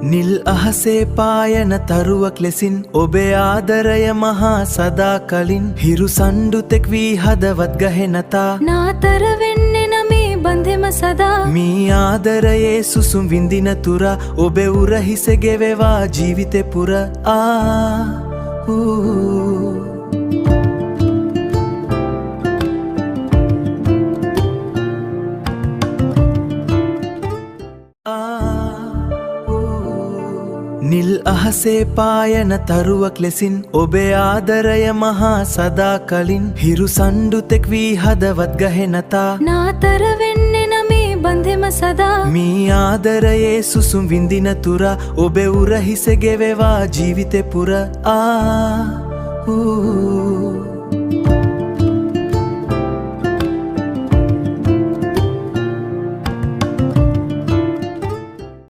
නිල් අහසේ පායන තරුවක් ලෙසින් ඔබේ ආදරය මහා සදා කලින් හිරු සණ්ඩුතෙක් වී හදවත් ගහෙනතා නාතර වෙන්නේ නමේ බන්ධෙම සදා මී ආදරයේ සුසුම් විඳින තුර ඔබේ උරහිස ගෙවවා ජීවිතේ පුර නිල් අහසේ පායන තරුවක් ලෙසින් ඔබේ ආදරය මහා සදා කලින් හිරු සණ්ඩුතෙක් වී හදවත් ගහෙනතා නාතර වෙන්නේ නමේ බන්ධෙම සදා මී ආදරයේ සුසුම් විඳින තුර ඔබේ උරහිස ගෙවවා ජීවිතේ පුර